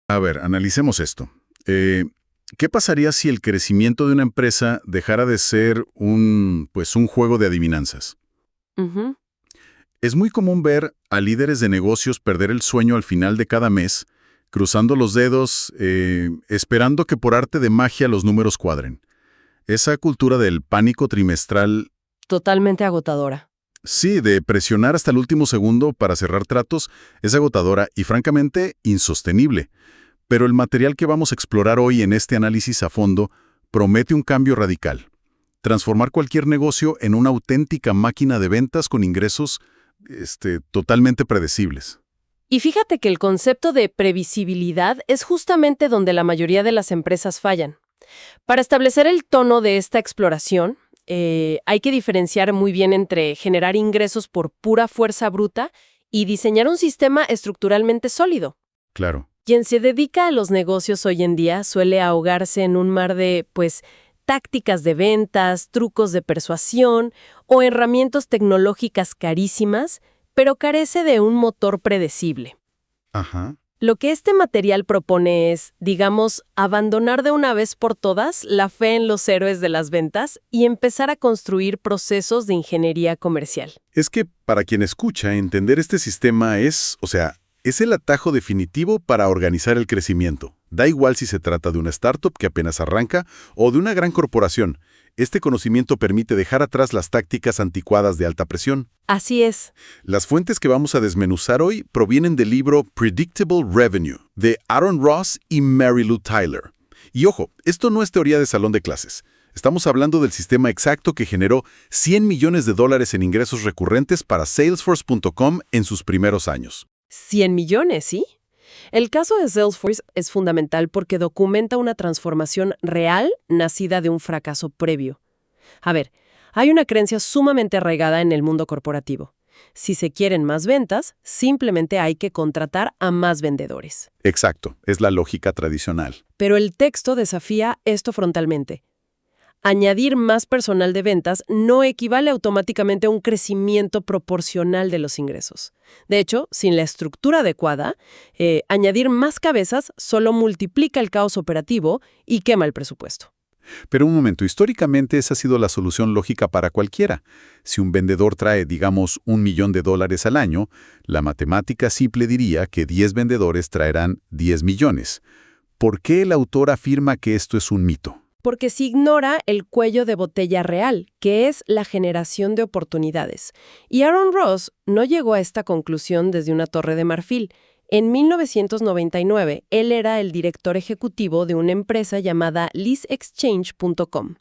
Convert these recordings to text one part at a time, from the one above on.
A ver, analicemos esto. ¿Qué pasaría si el crecimiento de una empresa dejara de ser un juego de adivinanzas? Ujú. Es muy común ver a líderes de negocios perder el sueño al final de cada mes, cruzando los dedos, esperando que por arte de magia los números cuadren. Esa cultura del pánico trimestral, Totalmente agotadora. sí, de presionar hasta el último segundo para cerrar tratos, es agotadora y francamente insostenible. Pero el material que vamos a explorar hoy en este análisis a fondo promete un cambio radical. Transformar cualquier negocio en una auténtica máquina de ventas con ingresos totalmente predecibles. Y fíjate que el concepto de previsibilidad es justamente donde la mayoría de las empresas fallan. Para establecer el tono de esta exploración, hay que diferenciar muy bien entre generar ingresos por pura fuerza bruta y diseñar un sistema estructuralmente sólido. Claro. Quien se dedica a los negocios hoy en día suele ahogarse en un mar de, tácticas de ventas, trucos de persuasión o herramientas tecnológicas carísimas, pero carece de un motor predecible. Ajá. Lo que este material propone es, digamos, abandonar de una vez por todas la fe en los héroes de las ventas y empezar a construir procesos de ingeniería comercial. Es que para quien escucha, entender este sistema es el atajo definitivo para organizar el crecimiento. Da igual si se trata de una startup que apenas arranca o de una gran corporación. Este conocimiento permite dejar atrás las tácticas anticuadas de alta presión. Así es. Las fuentes que vamos a desmenuzar hoy provienen del libro Predictable Revenue, de Aaron Ross y Mary Lou Tyler. Y ojo, esto no es teoría de salón de clases. Estamos hablando del sistema exacto que generó $100 millones en ingresos recurrentes para Salesforce.com en sus primeros años. 100 millones, ¿sí? El caso de Salesforce es fundamental porque documenta una transformación real nacida de un fracaso previo. A ver, hay una creencia sumamente arraigada en el mundo corporativo. Si se quieren más ventas, simplemente hay que contratar a más vendedores. Exacto, es la lógica tradicional. Pero el texto desafía esto frontalmente. Añadir más personal de ventas no equivale automáticamente a un crecimiento proporcional de los ingresos. De hecho, sin la estructura adecuada, añadir más cabezas solo multiplica el caos operativo y quema el presupuesto. Pero un momento, históricamente esa ha sido la solución lógica para cualquiera. Si un vendedor trae, digamos, $1 millón al año, la matemática simple diría que 10 vendedores traerán 10 millones. ¿Por qué el autor afirma que esto es un mito? Porque se ignora el cuello de botella real, que es la generación de oportunidades. Y Aaron Ross no llegó a esta conclusión desde una torre de marfil. En 1999, él era el director ejecutivo de una empresa llamada leaseexchange.com.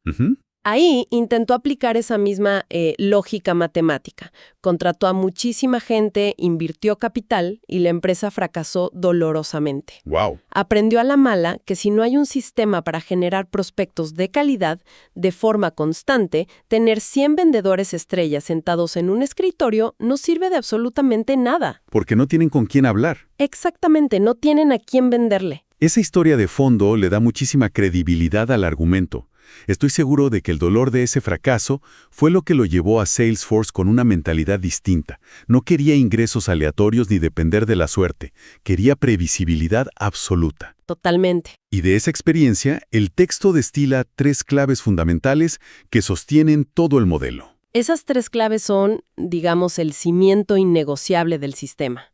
Ahí intentó aplicar esa misma lógica matemática. Contrató a muchísima gente, invirtió capital y la empresa fracasó dolorosamente. ¡Wow! Aprendió a la mala que si no hay un sistema para generar prospectos de calidad, de forma constante, tener 100 vendedores estrellas sentados en un escritorio no sirve de absolutamente nada. Porque no tienen con quién hablar. Exactamente, no tienen a quién venderle. Esa historia de fondo le da muchísima credibilidad al argumento. Estoy seguro de que el dolor de ese fracaso fue lo que lo llevó a Salesforce con una mentalidad distinta. No quería ingresos aleatorios ni depender de la suerte. Quería previsibilidad absoluta. Totalmente. Y de esa experiencia, el texto destila 3 claves fundamentales que sostienen todo el modelo. Esas 3 claves son, digamos, el cimiento innegociable del sistema.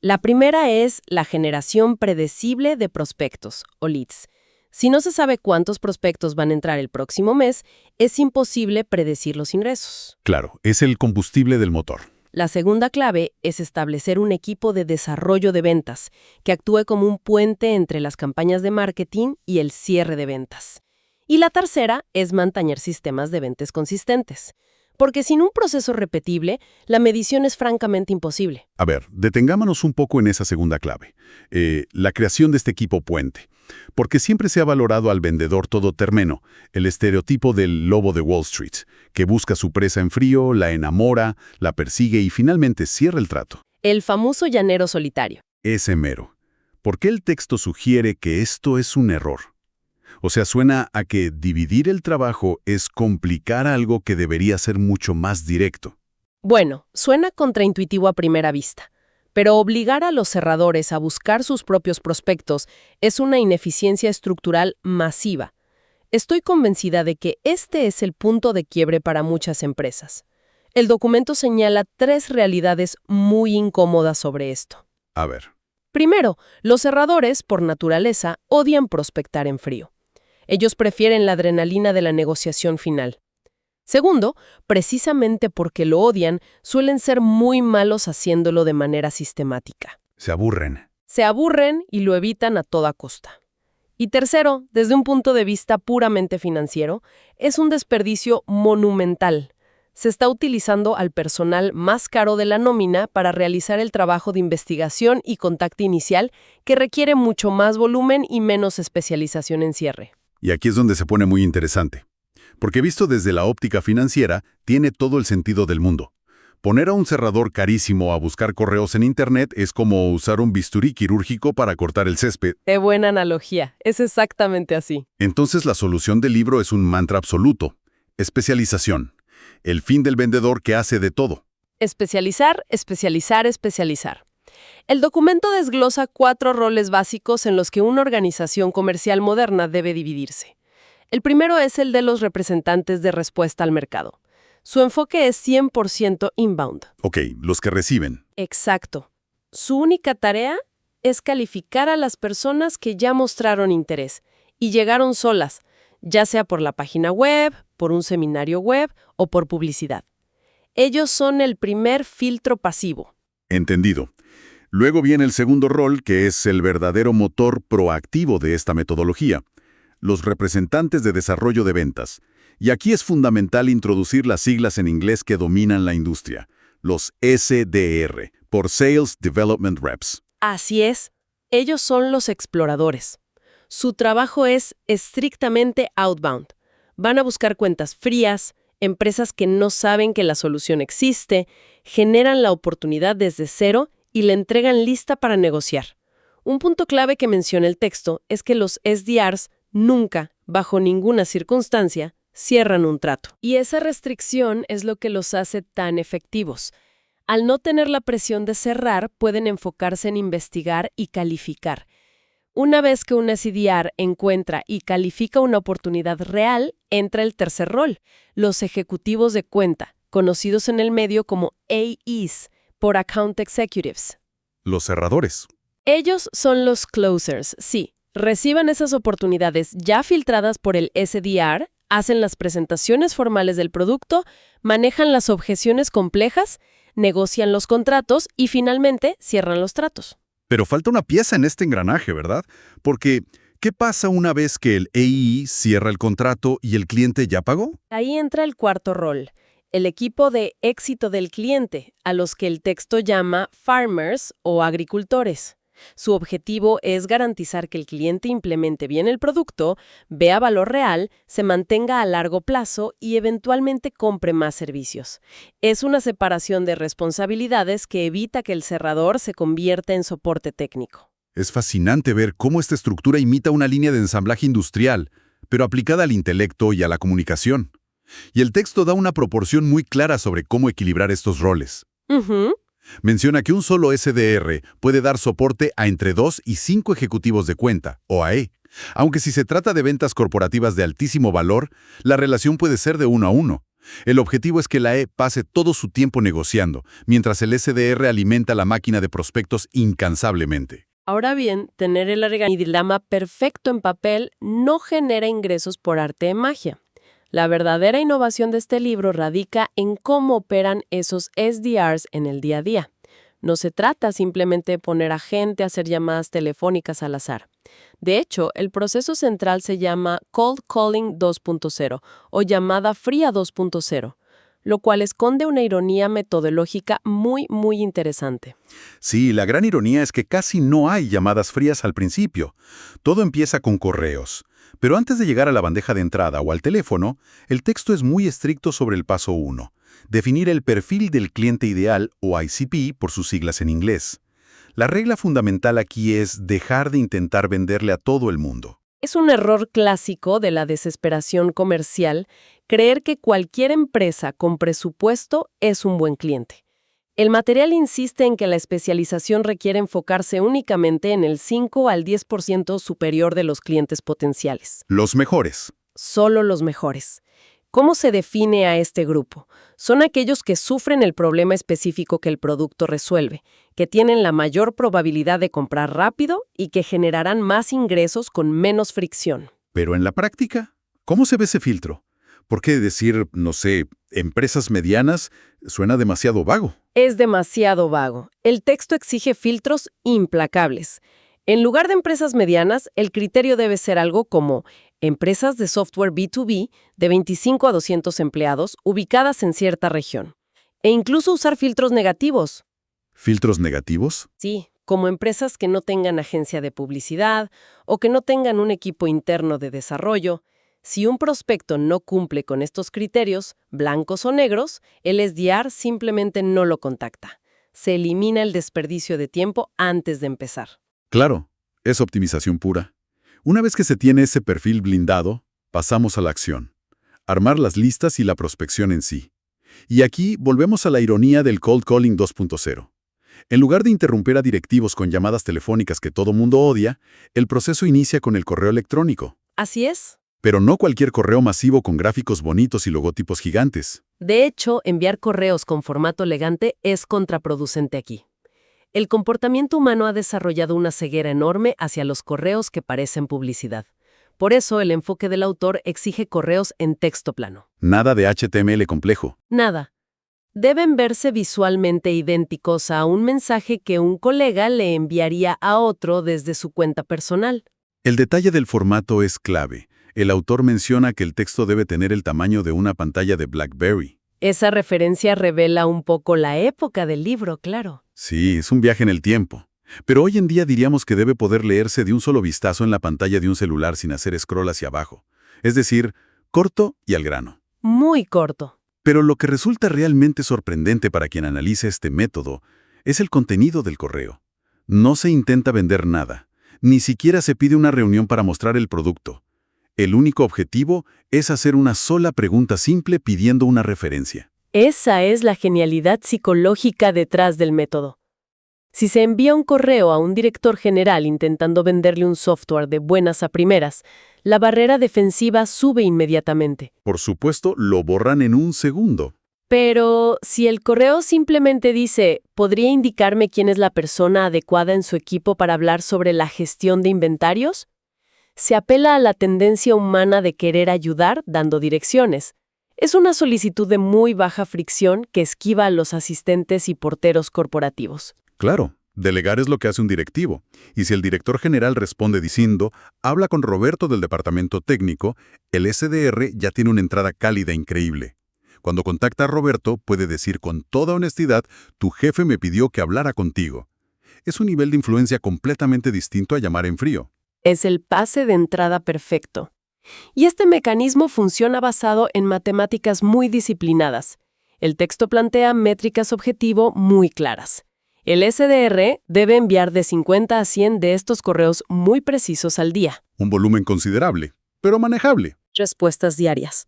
La primera es la generación predecible de prospectos, o leads. Si no se sabe cuántos prospectos van a entrar el próximo mes, es imposible predecir los ingresos. Claro, es el combustible del motor. La segunda clave es establecer un equipo de desarrollo de ventas que actúe como un puente entre las campañas de marketing y el cierre de ventas. Y la tercera es mantener sistemas de ventas consistentes. Porque sin un proceso repetible, la medición es francamente imposible. A ver, detengámonos un poco en esa segunda clave. La creación de este equipo puente. Porque siempre se ha valorado al vendedor todoterreno, el estereotipo del lobo de Wall Street, que busca su presa en frío, la enamora, la persigue y finalmente cierra el trato. El famoso llanero solitario. Ese mero. ¿Por qué el texto sugiere que esto es un error? O sea, suena a que dividir el trabajo es complicar algo que debería ser mucho más directo. Bueno, suena contraintuitivo a primera vista. Pero obligar a los cerradores a buscar sus propios prospectos es una ineficiencia estructural masiva. Estoy convencida de que este es el punto de quiebre para muchas empresas. El documento señala 3 realidades muy incómodas sobre esto. A ver. Primero, los cerradores, por naturaleza, odian prospectar en frío. Ellos prefieren la adrenalina de la negociación final. Segundo, precisamente porque lo odian, suelen ser muy malos haciéndolo de manera sistemática. Se aburren. Se aburren y lo evitan a toda costa. Y tercero, desde un punto de vista puramente financiero, es un desperdicio monumental. Se está utilizando al personal más caro de la nómina para realizar el trabajo de investigación y contacto inicial que requiere mucho más volumen y menos especialización en cierre. Y aquí es donde se pone muy interesante. Porque visto desde la óptica financiera, tiene todo el sentido del mundo. Poner a un cerrador carísimo a buscar correos en Internet es como usar un bisturí quirúrgico para cortar el césped. ¡Qué buena analogía! Es exactamente así. Entonces la solución del libro es un mantra absoluto. Especialización. El fin del vendedor que hace de todo. Especializar, especializar, especializar. El documento desglosa 4 roles básicos en los que una organización comercial moderna debe dividirse. El primero es el de los representantes de respuesta al mercado. Su enfoque es 100% inbound. Ok, los que reciben. Exacto. Su única tarea es calificar a las personas que ya mostraron interés y llegaron solas, ya sea por la página web, por un seminario web o por publicidad. Ellos son el primer filtro pasivo. Entendido. Luego viene el segundo rol, que es el verdadero motor proactivo de esta metodología. Los representantes de desarrollo de ventas. Y aquí es fundamental introducir las siglas en inglés que dominan la industria. Los SDR, por Sales Development Reps. Así es. Ellos son los exploradores. Su trabajo es estrictamente outbound. Van a buscar cuentas frías, empresas que no saben que la solución existe, generan la oportunidad desde cero y la entregan lista para negociar. Un punto clave que menciona el texto es que los SDRs nunca, bajo ninguna circunstancia, cierran un trato. Y esa restricción es lo que los hace tan efectivos. Al no tener la presión de cerrar, pueden enfocarse en investigar y calificar. Una vez que un SDR encuentra y califica una oportunidad real, entra el tercer rol, los ejecutivos de cuenta, conocidos en el medio como AEs, por Account Executives. Los cerradores. Ellos son los closers, sí. Reciben esas oportunidades ya filtradas por el SDR, hacen las presentaciones formales del producto, manejan las objeciones complejas, negocian los contratos y finalmente cierran los tratos. Pero falta una pieza en este engranaje, ¿verdad? Porque, ¿qué pasa una vez que el AE cierra el contrato y el cliente ya pagó? Ahí entra el cuarto rol, el equipo de éxito del cliente, a los que el texto llama farmers o agricultores. Su objetivo es garantizar que el cliente implemente bien el producto, vea valor real, se mantenga a largo plazo y eventualmente compre más servicios. Es una separación de responsabilidades que evita que el cerrador se convierta en soporte técnico. Es fascinante ver cómo esta estructura imita una línea de ensamblaje industrial, pero aplicada al intelecto y a la comunicación. Y el texto da una proporción muy clara sobre cómo equilibrar estos roles. Menciona que un solo SDR puede dar soporte a entre 2 y 5 ejecutivos de cuenta, o AE. Aunque si se trata de ventas corporativas de altísimo valor, la relación puede ser de 1 a 1. El objetivo es que la AE pase todo su tiempo negociando, mientras el SDR alimenta la máquina de prospectos incansablemente. Ahora bien, tener el organigrama perfecto en papel no genera ingresos por arte de magia. La verdadera innovación de este libro radica en cómo operan esos SDRs en el día a día. No se trata simplemente de poner a gente a hacer llamadas telefónicas al azar. De hecho, el proceso central se llama Cold Calling 2.0 o llamada fría 2.0, lo cual esconde una ironía metodológica muy interesante. Sí, la gran ironía es que casi no hay llamadas frías al principio. Todo empieza con correos. Pero antes de llegar a la bandeja de entrada o al teléfono, el texto es muy estricto sobre el paso 1, definir el perfil del cliente ideal o ICP por sus siglas en inglés. La regla fundamental aquí es dejar de intentar venderle a todo el mundo. Es un error clásico de la desesperación comercial creer que cualquier empresa con presupuesto es un buen cliente. El material insiste en que la especialización requiere enfocarse únicamente en el 5 al 10% superior de los clientes potenciales. Los mejores. Solo los mejores. ¿Cómo se define a este grupo? Son aquellos que sufren el problema específico que el producto resuelve, que tienen la mayor probabilidad de comprar rápido y que generarán más ingresos con menos fricción. Pero en la práctica, ¿cómo se ve ese filtro? ¿Por qué decir, no sé, empresas medianas suena demasiado vago? Es demasiado vago. El texto exige filtros implacables. En lugar de empresas medianas, el criterio debe ser algo como empresas de software B2B de 25 a 200 empleados ubicadas en cierta región. E incluso usar filtros negativos. ¿Filtros negativos? Sí, como empresas que no tengan agencia de publicidad o que no tengan un equipo interno de desarrollo. Si un prospecto no cumple con estos criterios, blancos o negros, el SDR simplemente no lo contacta. Se elimina el desperdicio de tiempo antes de empezar. Claro, es optimización pura. Una vez que se tiene ese perfil blindado, pasamos a la acción. Armar las listas y la prospección en sí. Y aquí volvemos a la ironía del cold calling 2.0. En lugar de interrumpir a directivos con llamadas telefónicas que todo mundo odia, el proceso inicia con el correo electrónico. Así es. Pero no cualquier correo masivo con gráficos bonitos y logotipos gigantes. De hecho, enviar correos con formato elegante es contraproducente aquí. El comportamiento humano ha desarrollado una ceguera enorme hacia los correos que parecen publicidad. Por eso, el enfoque del autor exige correos en texto plano. Nada de HTML complejo. Nada. Deben verse visualmente idénticos a un mensaje que un colega le enviaría a otro desde su cuenta personal. El detalle del formato es clave. El autor menciona que el texto debe tener el tamaño de una pantalla de BlackBerry. Esa referencia revela un poco la época del libro, claro. Sí, es un viaje en el tiempo. Pero hoy en día diríamos que debe poder leerse de un solo vistazo en la pantalla de un celular sin hacer scroll hacia abajo. Es decir, corto y al grano. Muy corto. Pero lo que resulta realmente sorprendente para quien analice este método es el contenido del correo. No se intenta vender nada. Ni siquiera se pide una reunión para mostrar el producto. El único objetivo es hacer una sola pregunta simple pidiendo una referencia. Esa es la genialidad psicológica detrás del método. Si se envía un correo a un director general intentando venderle un software de buenas a primeras, la barrera defensiva sube inmediatamente. Por supuesto, lo borran en un segundo. Pero si el correo simplemente dice, ¿podría indicarme quién es la persona adecuada en su equipo para hablar sobre la gestión de inventarios? Se apela a la tendencia humana de querer ayudar dando direcciones. Es una solicitud de muy baja fricción que esquiva a los asistentes y porteros corporativos. Claro, delegar es lo que hace un directivo. Y si el director general responde diciendo, habla con Roberto del departamento técnico, el SDR ya tiene una entrada cálida increíble. Cuando contacta a Roberto, puede decir con toda honestidad, tu jefe me pidió que hablara contigo. Es un nivel de influencia completamente distinto a llamar en frío. Es el pase de entrada perfecto. Y este mecanismo funciona basado en matemáticas muy disciplinadas. El texto plantea métricas objetivo muy claras. El SDR debe enviar de 50 a 100 de estos correos muy precisos al día. Un volumen considerable, pero manejable. Respuestas diarias.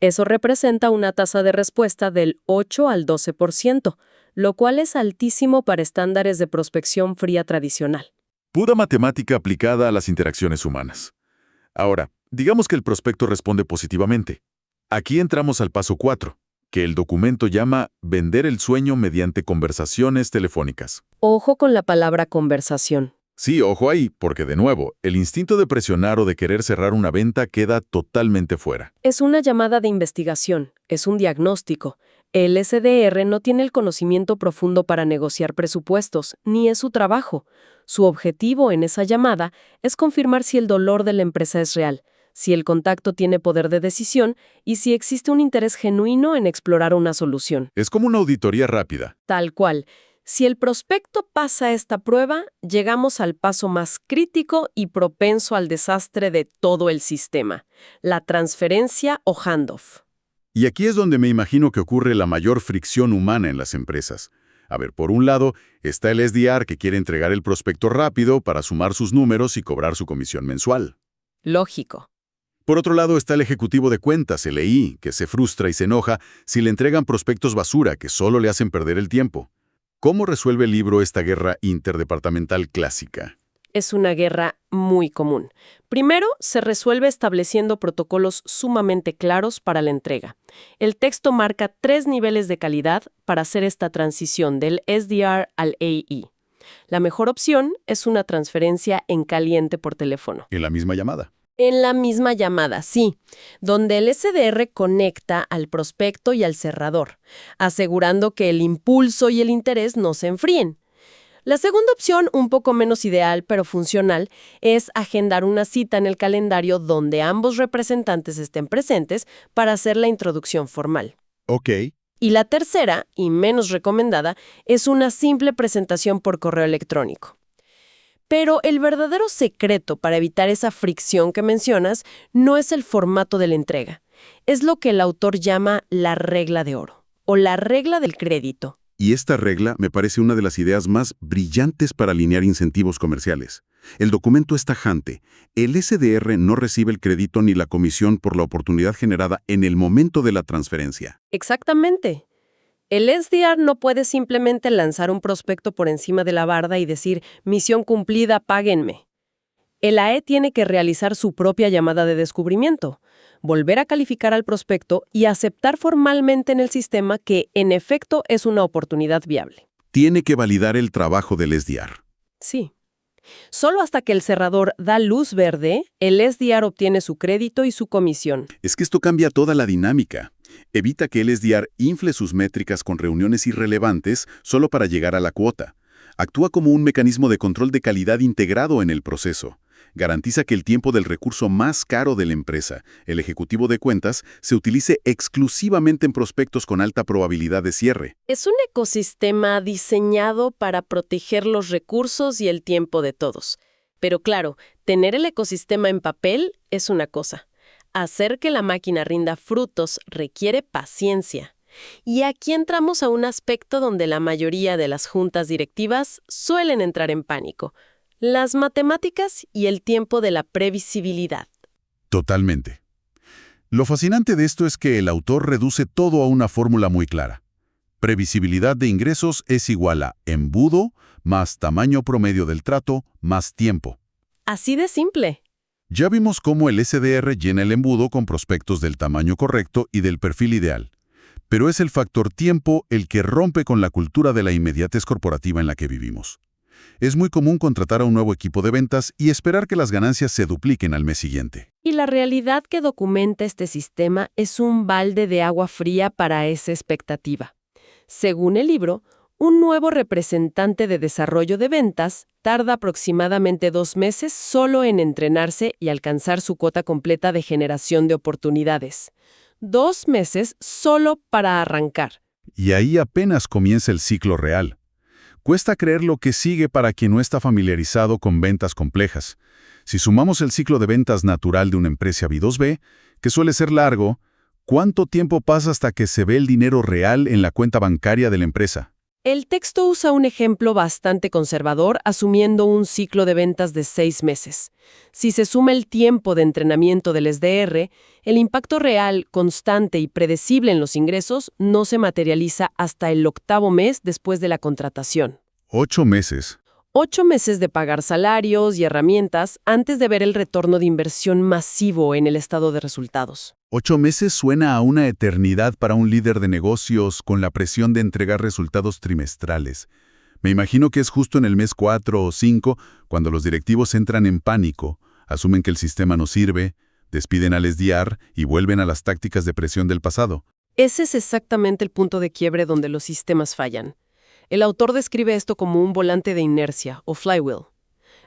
Eso representa una tasa de respuesta del 8 al 12%, lo cual es altísimo para estándares de prospección fría tradicional. Pura matemática aplicada a las interacciones humanas. Ahora, digamos que el prospecto responde positivamente. Aquí entramos al paso 4, que el documento llama vender el sueño mediante conversaciones telefónicas. Ojo con la palabra conversación. Sí, ojo ahí, porque de nuevo, el instinto de presionar o de querer cerrar una venta queda totalmente fuera. Es una llamada de investigación, es un diagnóstico. El SDR no tiene el conocimiento profundo para negociar presupuestos, ni es su trabajo. Su objetivo en esa llamada es confirmar si el dolor de la empresa es real, si el contacto tiene poder de decisión y si existe un interés genuino en explorar una solución. Es como una auditoría rápida. Tal cual. Si el prospecto pasa esta prueba, llegamos al paso más crítico y propenso al desastre de todo el sistema, la transferencia o handoff. Y aquí es donde me imagino que ocurre la mayor fricción humana en las empresas. A ver, por un lado, está el SDR que quiere entregar el prospecto rápido para sumar sus números y cobrar su comisión mensual. Lógico. Por otro lado está el ejecutivo de cuentas, el EI, que se frustra y se enoja si le entregan prospectos basura que solo le hacen perder el tiempo. ¿Cómo resuelve el libro esta guerra interdepartamental clásica? Es una guerra muy común. Primero, se resuelve estableciendo protocolos sumamente claros para la entrega. El texto marca 3 niveles de calidad para hacer esta transición del SDR al AE. La mejor opción es una transferencia en caliente por teléfono. En la misma llamada. En la misma llamada, sí, donde el SDR conecta al prospecto y al cerrador, asegurando que el impulso y el interés no se enfríen. La segunda opción, un poco menos ideal pero funcional, es agendar una cita en el calendario donde ambos representantes estén presentes para hacer la introducción formal. Ok. Y la tercera, y menos recomendada, es una simple presentación por correo electrónico. Pero el verdadero secreto para evitar esa fricción que mencionas no es el formato de la entrega. Es lo que el autor llama la regla de oro, o la regla del crédito. Y esta regla me parece una de las ideas más brillantes para alinear incentivos comerciales. El documento es tajante. El SDR no recibe el crédito ni la comisión por la oportunidad generada en el momento de la transferencia. Exactamente. El SDR no puede simplemente lanzar un prospecto por encima de la barda y decir, misión cumplida, páguenme. El AE tiene que realizar su propia llamada de descubrimiento, volver a calificar al prospecto y aceptar formalmente en el sistema que, en efecto, es una oportunidad viable. Tiene que validar el trabajo del SDR. Sí. Solo hasta que el cerrador da luz verde, el SDR obtiene su crédito y su comisión. Es que esto cambia toda la dinámica. Evita que el SDR infle sus métricas con reuniones irrelevantes solo para llegar a la cuota. Actúa como un mecanismo de control de calidad integrado en el proceso. Garantiza que el tiempo del recurso más caro de la empresa, el ejecutivo de cuentas, se utilice exclusivamente en prospectos con alta probabilidad de cierre. Es un ecosistema diseñado para proteger los recursos y el tiempo de todos. Pero claro, tener el ecosistema en papel es una cosa. Hacer que la máquina rinda frutos requiere paciencia. Y aquí entramos a un aspecto donde la mayoría de las juntas directivas suelen entrar en pánico: las matemáticas y el tiempo de la previsibilidad. Totalmente. Lo fascinante de esto es que el autor reduce todo a una fórmula muy clara. Previsibilidad de ingresos es igual a embudo más tamaño promedio del trato más tiempo. Así de simple. Ya vimos cómo el SDR llena el embudo con prospectos del tamaño correcto y del perfil ideal. Pero es el factor tiempo el que rompe con la cultura de la inmediatez corporativa en la que vivimos. Es muy común contratar a un nuevo equipo de ventas y esperar que las ganancias se dupliquen al mes siguiente. Y la realidad que documenta este sistema es un balde de agua fría para esa expectativa. Según el libro, un nuevo representante de desarrollo de ventas tarda aproximadamente 2 meses solo en entrenarse y alcanzar su cuota completa de generación de oportunidades. 2 meses solo para arrancar. Y ahí apenas comienza el ciclo real. Cuesta creer lo que sigue para quien no está familiarizado con ventas complejas. Si sumamos el ciclo de ventas natural de una empresa B2B, que suele ser largo, ¿cuánto tiempo pasa hasta que se ve el dinero real en la cuenta bancaria de la empresa? El texto usa un ejemplo bastante conservador, asumiendo un ciclo de ventas de 6 meses. Si se suma el tiempo de entrenamiento del SDR, el impacto real, constante y predecible en los ingresos no se materializa hasta el 8º mes después de la contratación. 8 meses. 8 meses de pagar salarios y herramientas antes de ver el retorno de inversión masivo en el estado de resultados. 8 meses suena a una eternidad para un líder de negocios con la presión de entregar resultados trimestrales. Me imagino que es justo en el mes 4 o 5 cuando los directivos entran en pánico, asumen que el sistema no sirve, despiden al SDR y vuelven a las tácticas de presión del pasado. Ese es exactamente el punto de quiebre donde los sistemas fallan. El autor describe esto como un volante de inercia, o flywheel.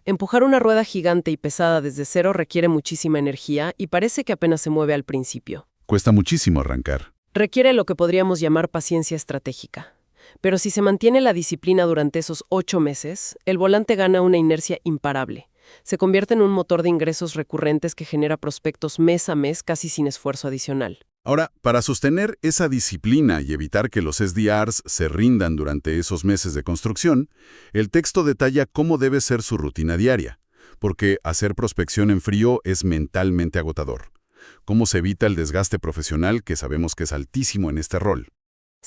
Empujar una rueda gigante y pesada desde cero requiere muchísima energía y parece que apenas se mueve al principio. Cuesta muchísimo arrancar. Requiere lo que podríamos llamar paciencia estratégica. Pero si se mantiene la disciplina durante esos 8 meses, el volante gana una inercia imparable. Se convierte en un motor de ingresos recurrentes que genera prospectos mes a mes casi sin esfuerzo adicional. Ahora, para sostener esa disciplina y evitar que los SDRs se rindan durante esos meses de construcción, el texto detalla cómo debe ser su rutina diaria, porque hacer prospección en frío es mentalmente agotador. Cómo se evita el desgaste profesional, que sabemos que es altísimo en este rol.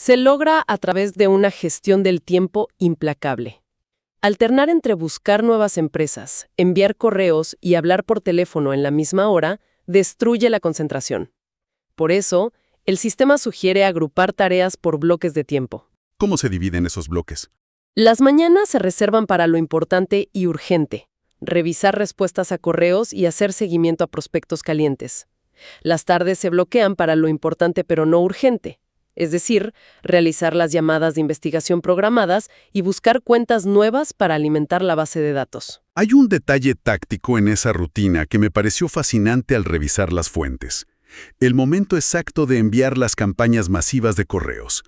Se logra a través de una gestión del tiempo implacable. Alternar entre buscar nuevas empresas, enviar correos y hablar por teléfono en la misma hora destruye la concentración. Por eso, el sistema sugiere agrupar tareas por bloques de tiempo. ¿Cómo se dividen esos bloques? Las mañanas se reservan para lo importante y urgente, revisar respuestas a correos y hacer seguimiento a prospectos calientes. Las tardes se bloquean para lo importante pero no urgente, es decir, realizar las llamadas de investigación programadas y buscar cuentas nuevas para alimentar la base de datos. Hay un detalle táctico en esa rutina que me pareció fascinante al revisar las fuentes. El momento exacto de enviar las campañas masivas de correos.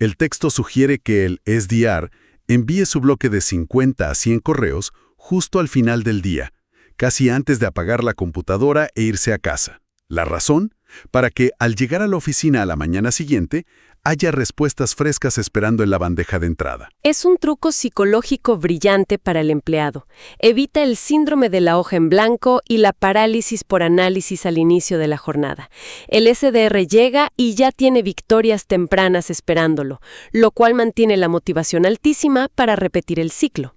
El texto sugiere que el SDR envíe su bloque de 50 a 100 correos justo al final del día, casi antes de apagar la computadora e irse a casa. ¿La razón? Para que, al llegar a la oficina a la mañana siguiente, haya respuestas frescas esperando en la bandeja de entrada. Es un truco psicológico brillante para el empleado. Evita el síndrome de la hoja en blanco y la parálisis por análisis al inicio de la jornada. El SDR llega y ya tiene victorias tempranas esperándolo, lo cual mantiene la motivación altísima para repetir el ciclo.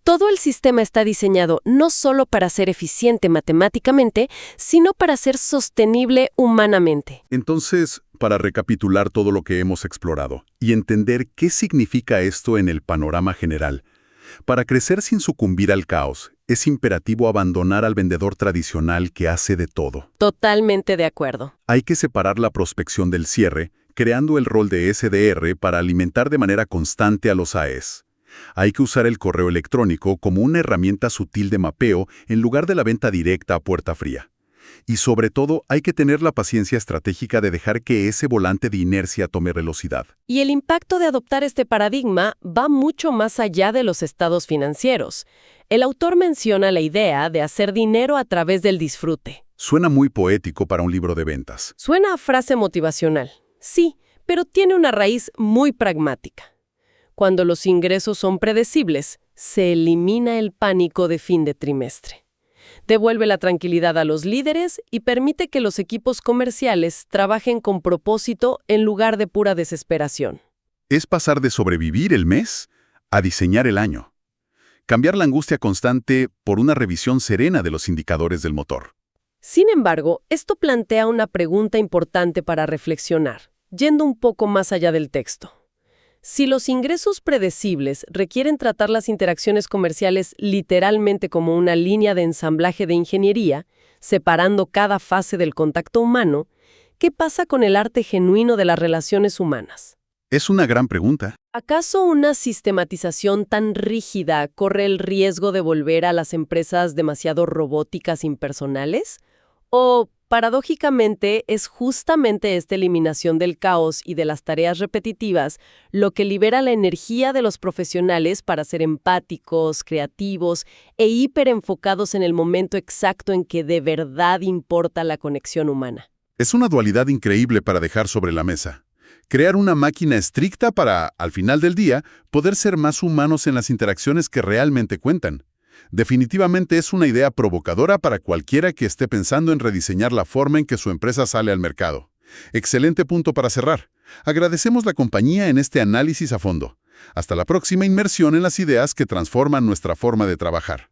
Todo el sistema está diseñado no solo para ser eficiente matemáticamente, sino para ser sostenible humanamente. Entonces, para recapitular todo lo que hemos explorado y entender qué significa esto en el panorama general, para crecer sin sucumbir al caos, es imperativo abandonar al vendedor tradicional que hace de todo. Totalmente de acuerdo. Hay que separar la prospección del cierre, creando el rol de SDR para alimentar de manera constante a los AEs. Hay que usar el correo electrónico como una herramienta sutil de mapeo en lugar de la venta directa a puerta fría. Y sobre todo, hay que tener la paciencia estratégica de dejar que ese volante de inercia tome velocidad. Y el impacto de adoptar este paradigma va mucho más allá de los estados financieros. El autor menciona la idea de hacer dinero a través del disfrute. Suena muy poético para un libro de ventas. Suena a frase motivacional, sí, pero tiene una raíz muy pragmática. Cuando los ingresos son predecibles, se elimina el pánico de fin de trimestre. Devuelve la tranquilidad a los líderes y permite que los equipos comerciales trabajen con propósito en lugar de pura desesperación. Es pasar de sobrevivir el mes a diseñar el año. Cambiar la angustia constante por una revisión serena de los indicadores del motor. Sin embargo, esto plantea una pregunta importante para reflexionar, yendo un poco más allá del texto. Si los ingresos predecibles requieren tratar las interacciones comerciales literalmente como una línea de ensamblaje de ingeniería, separando cada fase del contacto humano, ¿qué pasa con el arte genuino de las relaciones humanas? Es una gran pregunta. ¿Acaso una sistematización tan rígida corre el riesgo de volver a las empresas demasiado robóticas impersonales? ¿O, paradójicamente, es justamente esta eliminación del caos y de las tareas repetitivas lo que libera la energía de los profesionales para ser empáticos, creativos e hiperenfocados en el momento exacto en que de verdad importa la conexión humana? Es una dualidad increíble para dejar sobre la mesa. Crear una máquina estricta para, al final del día, poder ser más humanos en las interacciones que realmente cuentan. Definitivamente es una idea provocadora para cualquiera que esté pensando en rediseñar la forma en que su empresa sale al mercado. Excelente punto para cerrar. Agradecemos la compañía en este análisis a fondo. Hasta la próxima inmersión en las ideas que transforman nuestra forma de trabajar.